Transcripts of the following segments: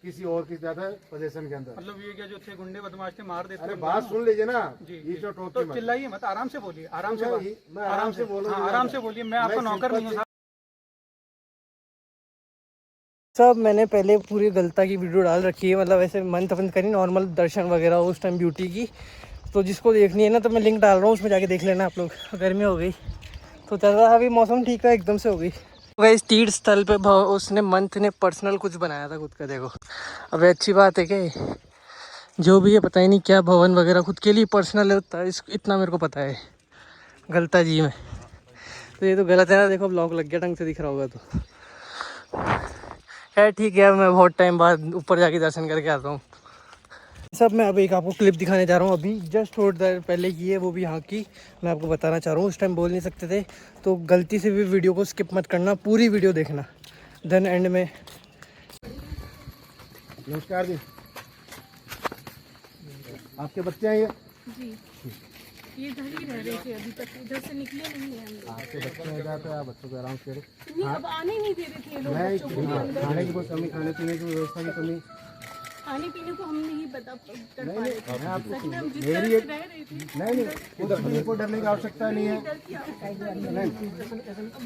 किसी और की ज्यादा पोजीशन के अंदर। मतलब ये क्या जो थे गुंडे बदमाश थे मार देते? अरे बात सुन लीजिए ना जी, ये जी। तो टोक तो मत। चिल्लाइए मत, आराम से बोलिए, आराम से मैं आराम से बोलूँ, आराम से बोलिए, मैं आपका नौकर नहीं हूँ साहब। सब मैंने पहले पूरी गलता की वीडियो डाल रखी है, मतलब ऐसे मंथ बंद करी नॉर्मल दर्शन वगैरह उस टाइम ब्यूटी की, तो जिसको देखनी है ना तो मैं लिंक डाल रहा हूँ, उसमें जाके देख लेना आप लोग। गर्मी हो गई तो चल रहा है, अभी मौसम ठीक है, एकदम से हो गई। इस तीर्थ स्थल पे उसने मंथ ने पर्सनल कुछ बनाया था खुद का, देखो। अब अच्छी बात है क्या, जो भी है पता ही नहीं क्या भवन वगैरह खुद के लिए पर्सनल होता है, इतना मेरे को पता है गलता जी में। तो ये तो गलत है ना, देखो ब्लॉग लग गया, ढंग से दिख रहा होगा तो है ठीक है। मैं बहुत टाइम बाद ऊपर जाके दर्शन करके आता हूँ। सब मैं अब एक आपको क्लिप दिखाने जा रहा हूँ, अभी जस्ट थोड़ी देर पहले की है, वो भी यहाँ की। मैं आपको बताना चाह रहा हूँ, उस टाइम बोल नहीं सकते थे, तो गलती से भी वीडियो को स्किप मत करना, पूरी वीडियो देखना, देन एंड में। नमस्कार जी, आपके बच्चे हैं ये? जी, ये घर ही रह रहे थे अभी तक, इधर से निकले नहीं है हम लोग। आपके बच्चे हैं जाते हैं, आप बच्चों को आराम से करो। नहीं, अब आने नहीं दे रहे थे ये लोग मैं बच्चों को भी अंदर। खाने की कोई कमी, खाने पीने की व्यवस्था की कमी खाने पीने को हम नहीं बता कर पा रहे थे। मैं आपको सच में हम जिस मेरी तरह एक से रह रहे थे नहीं उधर कोई डरने की आवश्यकता नहीं है। डर की आवश्यकता नहीं है।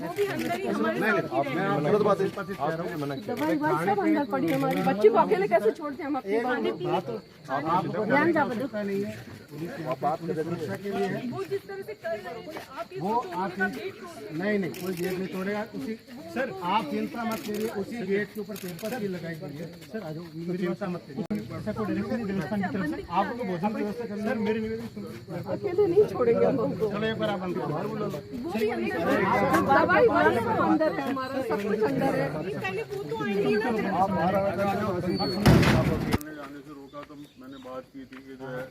वो भी अंदर ही हमारे साथ ही मैं रह गलत बात इस पर कह रहा हूँ कि मना किया। दवाई भाई सब अंदर पड़ी है हमारी बच्ची को अकेले कैसे छोड़ते हैं हम अपने खाने पीने आपको ध्यान जा आवश्यकता नहीं है, बात सुरक्षा के लिए है। वो जिस तरह से कर रहे थे आप ये वो सोचो आप उनका गेट तोड़ नहीं कोई गेट नहीं तोड़ेगा। उसी सर आप चिंता मत करिए, उसी गेट के ऊपर पेपर की लगाई गई है। सर आ जाओ, चिंता मत करिए। ऐसा कोई डायरेक्शन देवस्थान की तरफ से आपको भोजन की व्यवस्था करनी है। मेरी अकेले नहीं छोड़ेंगे हम उनको। चलो एक बार आप बंद करो। वो भी अंदर दवाई भाई सब अंदर है, हमारा सब कुछ अंदर है। पहले वो तो आएंगे ना। जाने से रोका तो मैंने बात की थी कि जो है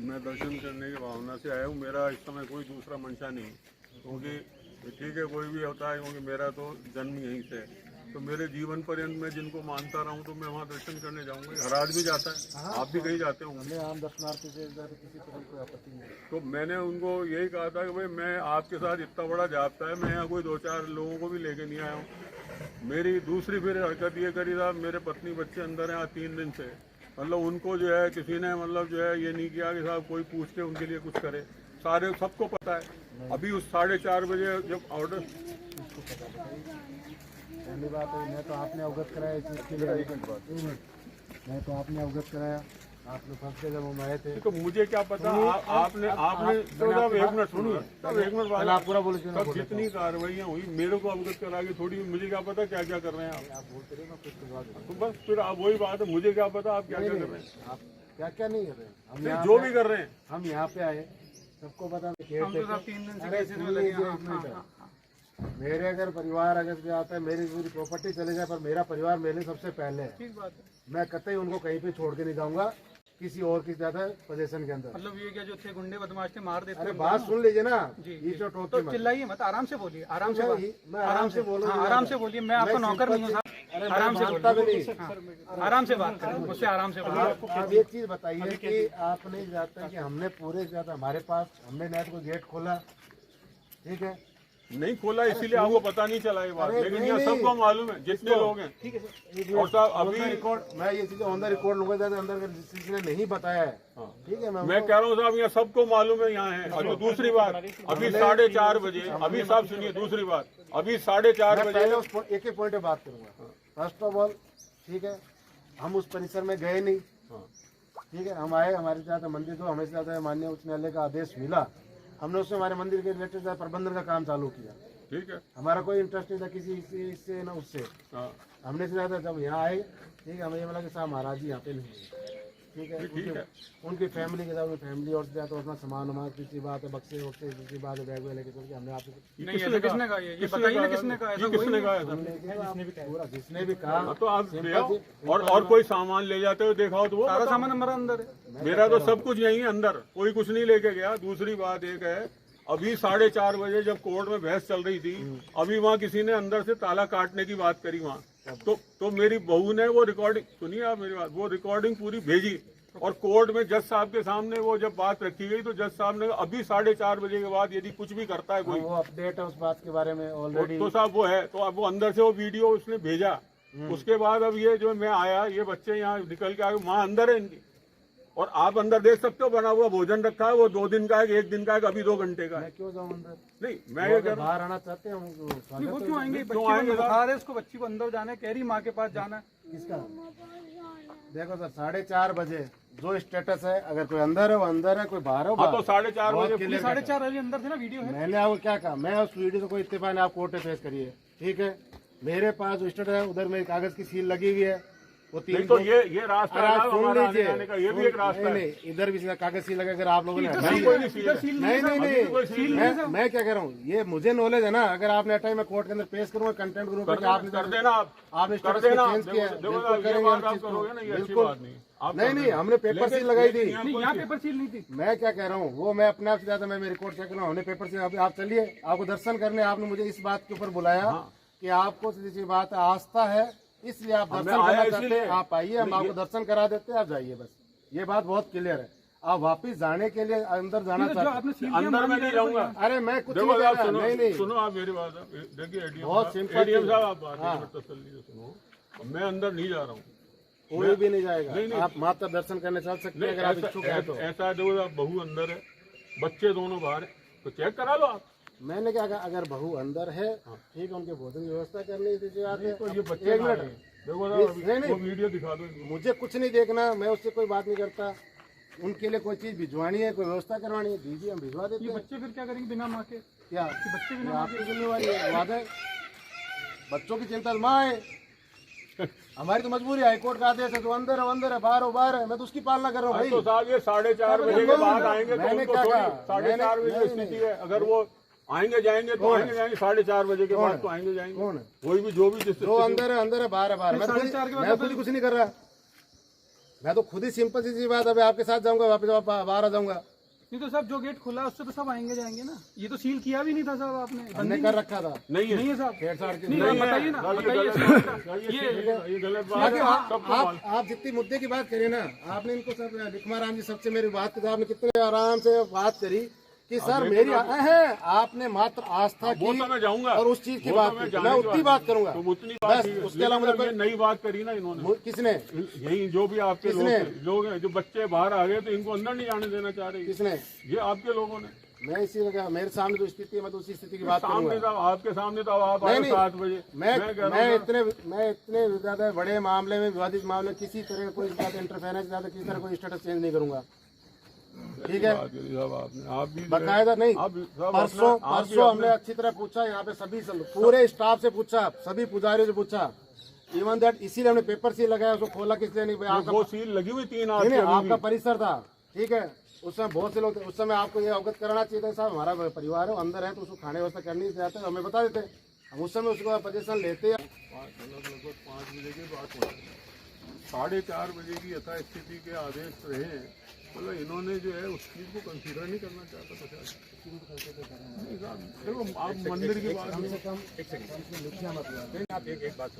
मैं दर्शन करने की भावना से आया हूँ, मेरा इस समय कोई दूसरा मंशा नहीं, क्योंकि ठीक है कोई भी होता है, क्योंकि मेरा तो जन्म यहीं से है, तो मेरे जीवन पर्यंत मैं जिनको मानता रहा हूँ तो मैं वहाँ दर्शन करने जाऊँगा। हर आदमी जाता है, आप भी कहीं जाते होंगे, आम दर्शनार्थी से किसी तरह की कोई आपत्ति नहीं है। तो मैंने उनको यही कहा था कि भाई मैं आपके साथ इतना बड़ा जाप्ता है, मैं यहाँ कोई 2-4 लोगों को भी लेके नहीं आया हूँ। मेरी दूसरी फिर हरकत ये करी था, मेरे पत्नी बच्चे अंदर हैं 3 दिन से, मतलब उनको जो है किसी ने मतलब जो है ये नहीं किया कि साहब कोई पूछ के उनके लिए कुछ करे, सारे सबको पता है। अभी उस 4:30 बजे जब ऑर्डर, पहली बात है मैं तो आपने अवगत कराया इस चीज़ के लिए, मैं तो आपने अवगत कराया, आपने फंस के जब हम आए थे तो मुझे क्या पता आपने तो जब 1 मिनट सुनिए, तब 1 मिनट बाद आप पूरा बोले तब जितनी कार्रवाइयाँ हुई मेरे को अवगत करा के थोड़ी, मुझे क्या पता क्या क्या कर रहे हैं आप बोलते रहे ना कुछ तो बस फिर आप वही बात है, मुझे क्या पता आप क्या क्या कर रहे हैं, आप क्या क्या नहीं कर रहे हैं। हम नहीं, यहाँ जो पे- भी कर रहे हैं। हम यहाँ पे आए, सबको पता हम तो साहब 3 दिन से अरे कैसे सुन में लगे। लीजिए एक मिनट। मेरे अगर परिवार अगर से आता है, मेरी पूरी प्रॉपर्टी चले जाए, पर मेरा परिवार मेरे लिए सबसे पहले है। ठीक बात है। मैं कतई उनको कहीं पे छोड़ के नहीं जाऊंगा किसी और की ज्यादा पोजीशन के अंदर। मतलब ये क्या जो थे गुंडे बदमाश थे मार देते? अरे बात सुन लीजिए ना, जी, ये जो टोक तो चिल्लाइए मत, आराम से बोलिए, आराम से मैं आराम से बोलूँ, आराम से बोलिए, मैं आपका नौकर नहीं हूँ साहब, आराम से बोलिए, आराम से बात करें मुझसे, आराम से बोलिए। आप एक चीज बताइए कि आपने जाता कि हमने पूरे ज्यादा हमारे पास हमने ना तो कोई गेट खोला, ठीक है, नहीं खोला इसीलिए आपको पता नहीं चला ये बात, अरे लेकिन नहीं, यहाँ नहीं। सबको मालूम है जितने लोग हैं। ठीक है और साहब अभी रिकॉर्ड, मैं ये चीजें ऑन द रिकॉर्ड लूंगा, ज्यादा अंदर का किसी ने नहीं बताया है, ठीक है। मैं कह रहा हूँ साहब यहाँ सबको मालूम है यहाँ है। और दूसरी बात, अभी 4:30 बजे, अभी साहब सुनिए दूसरी बात, अभी 4:30 मैं बजे पहले उस एक एक पॉइंट पे बात करूंगा। फर्स्ट ऑफ ऑल, ठीक है, हम उस परिसर में गए नहीं, ठीक है, हम आए, हमारे ज्यादा मंदिर जो हमें ज्यादा माननीय उच्च न्यायालय का आदेश मिला, हमने उसमें हमारे मंदिर के रिलेटेड प्रबंधन का काम चालू किया। ठीक है, हमारा कोई इंटरेस्ट नहीं था किसी इससे ना उससे, हाँ हमने से ज्यादा जब यहाँ आए, ठीक है, हमें ये मिला कि साहब महाराज जी यहाँ पे नहीं है, ठीक है, उनकी फैमिली के साथ उनकी फैमिली और ज्यादा अपना सामान वामान किसी बात है, बक्से वक्से किसी बात है, बैग वैग लेके चल के हमने आपसे नहीं, ऐसा किसने कहा? ये बताइए ना किसने कहा? ऐसा कोई किसने नहीं। कहा था? पूरा जिसने भी कहा तो आप ले आओ, और कोई सामान ले जाते हो देखा हो तो वो सारा बताओ। सामान हमारा अंदर है। मेरा तो सब कुछ यहीं है अंदर, कोई कुछ नहीं लेके गया। दूसरी बात एक है, अभी 4:30 बजे जब कोर्ट में बहस चल रही थी, अभी वहाँ किसी ने अंदर से ताला काटने की बात करी वहाँ, तो मेरी बहू ने वो रिकॉर्डिंग, सुनिए आप मेरी बात, वो रिकॉर्डिंग पूरी भेजी, और कोर्ट में जज साहब के सामने वो जब बात रखी गई तो जज साहब ने अभी 4:30 बजे के बाद यदि कुछ भी करता है कोई, वो अपडेट है उस बात के बारे में ऑलरेडी, तो साहब वो है, तो अब वो अंदर से वो वीडियो उसने भेजा, उसके बाद अब ये जो मैं आया, ये बच्चे यहाँ निकल के आए, माँ अंदर है इनकी, और आप अंदर देख सकते हो बना हुआ भोजन रखा है, वो 2 दिन का है, 1 दिन का है, अभी 2 घंटे का है। मैं क्यों जाऊँ अंदर? नहीं मैं ये कह रहा बाहर आना चाहते हैं हम नहीं, वो क्यों आएंगे? बच्चे को बुखार है, उसको बच्ची को अंदर जाना है, कह रही माँ के पास जाना है। किसका? देखो सर 4:30 बजे जो स्टेटस है, अगर कोई अंदर है वो अंदर है, कोई बाहर है वो हूँ, बाहर तो 4:30 बहुत बजे clear 4:30 बजे अंदर थे ना, वीडियो है। मैंने आपको क्या कहा, मैं उस वीडियो से कोई इत्तेफा नहीं, आप कोर्ट में पेश करिए, ठीक है। मेरे पास जो स्टेटस है उधर मेरे कागज की सील लगी हुई है, वो 3 नहीं तो ये रास्ता अरे है आप सुन हमारा आने लीजिए, जाने का, ये भी एक रास्ता है। नहीं इधर भी सीधा कागज सील लगा, अगर आप लोगों ने नहीं, हटाई कोई है। नहीं सील है। नहीं मैं क्या कह रहा हूँ, ये मुझे नॉलेज है ना, अगर आपने हटाई मैं कोर्ट के अंदर पेश करूंगा, कंटेंट करूंगा, आपने कर देना आपने कर स्टेटस देना। को चेंज किया है, देखो, बिल्कुल ये करेंगे बात हम आप चीज को। करोगे ना, ये अच्छी बिल्कुल बात नहीं। आप नहीं कर नहीं देना। हमने पेपर लेकिन- सील लगाई थी। नहीं, यहाँ पेपर सील नहीं थी। मैं क्या कह रहा हूँ, वो मैं अपने आप से ज्यादा मैं रिकॉर्ड चेक कर रहा हूँ, हमने पेपर से अभी आप चलिए, आपको दर्शन करने आपने मुझे इस बात के ऊपर बुलाया कि आपको सीधी सी बात है, आस्था है, इसलिए आप दर्शन आया करना चाहते इसीलिए। हैं, आप आइए, हम आपको दर्शन करा देते हैं, आप जाइए, बस ये बात बहुत क्लियर है। आप वापिस जाने के लिए अंदर जाना जो चाहते आपने हैं? सील किया, अंदर में नहीं जाऊंगा। अरे मैं कुछ नहीं देखो कह आप रहा, नहीं नहीं सुनो आप मेरी बात, देखिए एडीएम बहुत साहब, सिंपल एडीएम चीज साहब है। आप बात हाँ। तसल्ली से सुनो, मैं अंदर नहीं जा रहा हूँ। कोई भी नहीं जाएगा, नहीं, नहीं। आप माता दर्शन करने चल सकते हैं अगर आप इच्छुक है तो। ऐसा देखो आप, बहू अंदर है, बच्चे दोनों बाहर है, तो चेक करा लो आप। मैंने क्या कहा, अगर बहू अंदर है ठीक है, उनके भोजन की व्यवस्था करनी दीजिए आप। तो ये बच्चे एक कहाँ मिनट, हैं? देखो ना, नहीं, नहीं। वो वीडियो दिखा दो इनको। मुझे कुछ नहीं देखना, मैं उससे कोई बात नहीं करता। उनके लिए कोई चीज भिजवानी है, कोई व्यवस्था करवानी है, दीजिए, हम भिजवा देते ये हैं। बच्चे फिर क्या करेंगे बिना माँ के? क्या बच्चे ये बिना माँ आपकी जिम्मेवारी है, वादा है। बच्चों की चिंता माँ है, हमारी तो मजबूरी है, हाईकोर्ट का आदेश है, जो अंदर है वो अंदर है, बाहर है वो बाहर है, मैं तो उसकी पालना कर रहा हूँ तो भाई। साहब ये 4:30 बजे के बाद आएंगे तो मैंने उनको क्या थोड़ी कहा? 4:30 बजे की स्थिति है, अगर वो आएंगे जाएंगे तो आएंगे जाएंगे, 4:30 बजे के बाद तो आएंगे जाएंगे। कौन है? कोई भी जो भी जिस जो अंदर है बाहर है बाहर। मैं तो 4:30 के बाद मैं खुद ही कुछ नहीं कर रहा, मैं तो खुद ही सिंपल सी बात, अभी आपके साथ जाऊंगा, वापस बाहर आ जाऊंगा। नहीं तो साहब जो गेट खुला है उससे तो सब आएंगे जाएंगे ना, ये तो सील किया भी नहीं था साहब आपने। हमने कर रखा था। नहीं है। नहीं है साहब, छेड़छाड़ की नहीं नहीं है। बताइए ना, ये बताइए गलत इसका बात है। मतलब। ये गलत बात बाकी है। सबको मालूम। आप जितनी मुद्दे की बात करिए ना, आपने इनको सब लिखमा राम जी सबसे मेरी बात की, आपने कितने आराम से बात करी कि सर मेरी है, आपने मात्र आस्था वो की तो मैं जाऊंगा और उस चीज की वो तो बात मैं की, जाने मैं की उतनी बात बात करूंगा तो उतनी बात बस। ही है। उसके अलावा मुझे लेकिन कोई- ये नई बात करी ना इन्होंने, किसने यही जो भी आपके किसने? लोग हैं, जो बच्चे बाहर आ गए तो इनको अंदर नहीं जाने देना चाह रहे, किसने ये आपके लोगों ने। मैं इसी जगह, मेरे सामने जो स्थिति है मैं तो उसी स्थिति की बात सामने करूंगा। तो आपके सामने तो आप नहीं, आए नहीं। 7 बजे। मैं कह रहा हूं मैं इतने ज्यादा बड़े मामले में, विवादित मामले में किसी तरह का कोई ज्यादा इंटरफेरेंस, ज्यादा किसी तरह कोई स्टेटस चेंज नहीं करूंगा, ठीक है। बात करी साहब आपने, आप भी बाकायदा नहीं, आप सब परसों अपना- आप भी परसों हमने अपने- अच्छी तरह पूछा, यहाँ पे सभी पूरे स्टाफ से पूछा, सभी पुजारियों से पूछा, इवन दैट इसीलिए हमने पेपर सील लगाया, उसको खोला किस लिए नहीं भाई, आपका वो सील लगी हुई 3 नहीं, आपके आपका परिसर था, ठीक है। उस समय बहुत से लोग थे, उस समय आपको ये अवगत कराना चाहिए था, साहब हमारा परिवार है, वो अंदर है, तो उसको खाने व्यवस्था करनी चाहते हैं, हमें बता देते, हम उस समय उसको पोजीशन लेते हैं। लगभग 5 बजे के बाद 4:30 बजे की यथास्थिति के आदेश रहे, मतलब इन्होंने जो है उस चीज को कंसीडर नहीं करना चाहता था शायद। नहीं साहब, देखो आप मंदिर की बात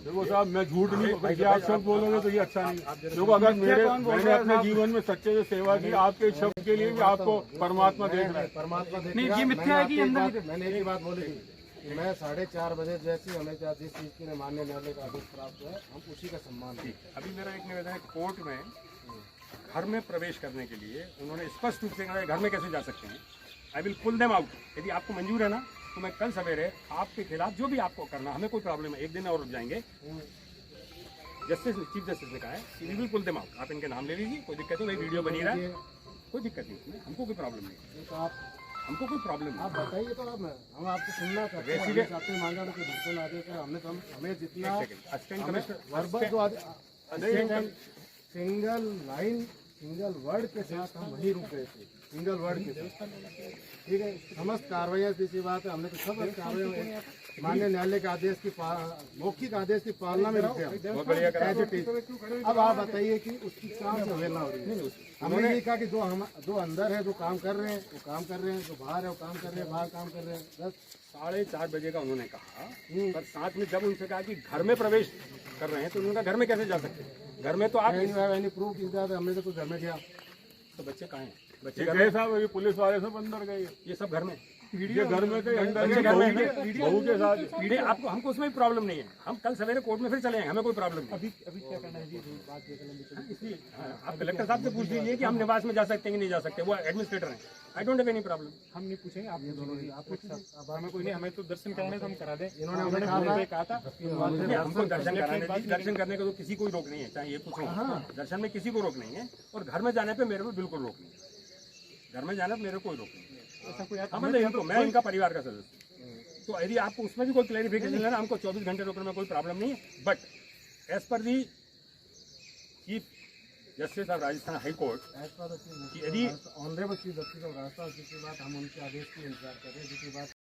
देखो साहब, मैं झूठ नहीं, वैसे आप शब्द बोलोगे तो ये अच्छा नहीं। देखो अगर मैंने अपने जीवन में सच्चे से सेवा की, आपके शब्द के लिए भी आपको परमात्मा देख रहा है। परमात्मा देख नहीं, रहा। ये मिथ्या है कि मैंने अंदर आपको एक बात- मैंने एक ही बात बोली थी कि मैं 4:30 बजे जैसे हमें जिस चीज की मान्य न्यायालय का आदेश प्राप्त हुआ है, हम उसी का सम्मान करें। अभी मेरा एक निवेदन है, कोर्ट में घर में प्रवेश करने के लिए उन्होंने स्पष्ट रूप से कहा घर में कैसे जा सकते हैं, I will pull them out. यदि आपको मंजूर है ना, तो मैं कल सवेरे आपके खिलाफ जो भी आपको करना, हमें कोई प्रॉब्लम है, एक दिन और रुक जाएंगे। जस्टिस चीफ जस्टिस ने कहा है कि we will pull them out, आप इनके नाम ले लीजिए, कोई दिक्कत नहीं, वीडियो बनी रहा है, कोई दिक्कत नहीं, हमको कोई प्रॉब्लम नहीं, तो आप हमको कोई प्रॉब्लम नहीं। आप बताइए तो हम आपसे सुनना चाहते हैं, रेसिडेंट- हमने आपसे मांगा तो बिल्कुल आदेश है, हमने तो हमें जितना असिस्टेंट हमें कमिश्नर वर्बल जो सिंगल लाइन सिंगल वर्ड के साथ हम वही रुक गए थे, सिंगल वर्ड के साथ, ठीक है। समस्त कार्रवाइयाँ इसी बात है, हमने तो सब कार्रवाई माननीय न्यायालय के आदेश की मौखिक आदेश की पालना में रुके हम। As it is। अब आप बताइए कि उसकी काम से अवहेलना हो रही है। हमने ये कहा कि जो अंदर है, जो काम कर रहे हैं वो काम कर रहे हैं, जो बाहर है वो काम कर रहे हैं, बाहर काम कर रहे हैं, बस 4:30 बजे का उन्होंने कहा, पर साथ में जब उनसे कहा कि घर में प्रवेश कर रहे हैं, तो उन्होंने कहा घर में कैसे जा सकते हैं, घर में तो आप एनी प्रूफ इंतजार, हमने तो कुछ घर में किया। तो बच्चे कहाँ हैं, बच्चे ये घर गए में, साहब, अभी पुलिस वाले सब अंदर गए। ये सब घर में, ये घर में थे अंदर के बहू के साथ वीडियो आपको हमको उसमें भी प्रॉब्लम नहीं है, हम कल सवेरे कोर्ट में फिर चले आएंगे, हमें कोई प्रॉब्लम नहीं। अभी क्या करना है जी? बात ये इसलिए आप कलेक्टर साहब से पूछ लीजिए कि हम निवास में जा सकते हैं कि नहीं जा सकते, वो एडमिनिस्ट्रेटर हैं, I don't have any problem. हम नहीं पूछेंगे, आप हमें कोई नहीं, हमें तो दर्शन करने तो हम करा दें। इन्होंने कहा था हमको दर्शन करने का तो किसी को रोक नहीं है, चाहे ये कुछ हो, दर्शन में किसी को रोक नहीं है, और घर में जाने पे मेरे को बिल्कुल रोक नहीं है, घर में जाने पे मेरे को कोई रोक नहीं है। ऐसा कोई हाँ मतलब इनको, मैं इनका परिवार का सदस्य, तो यदि आपको उसमें भी कोई क्लैरिफिकेशन लेना, हमको 24 घंटे रोकने में कोई प्रॉब्लम नहीं है, but as per the chief justice of Rajasthan high court, यदि honourable chief justice of Rajasthan, जिसके बाद हम उनके आदेश की इंतजार कर रहे हैं, जिसके बाद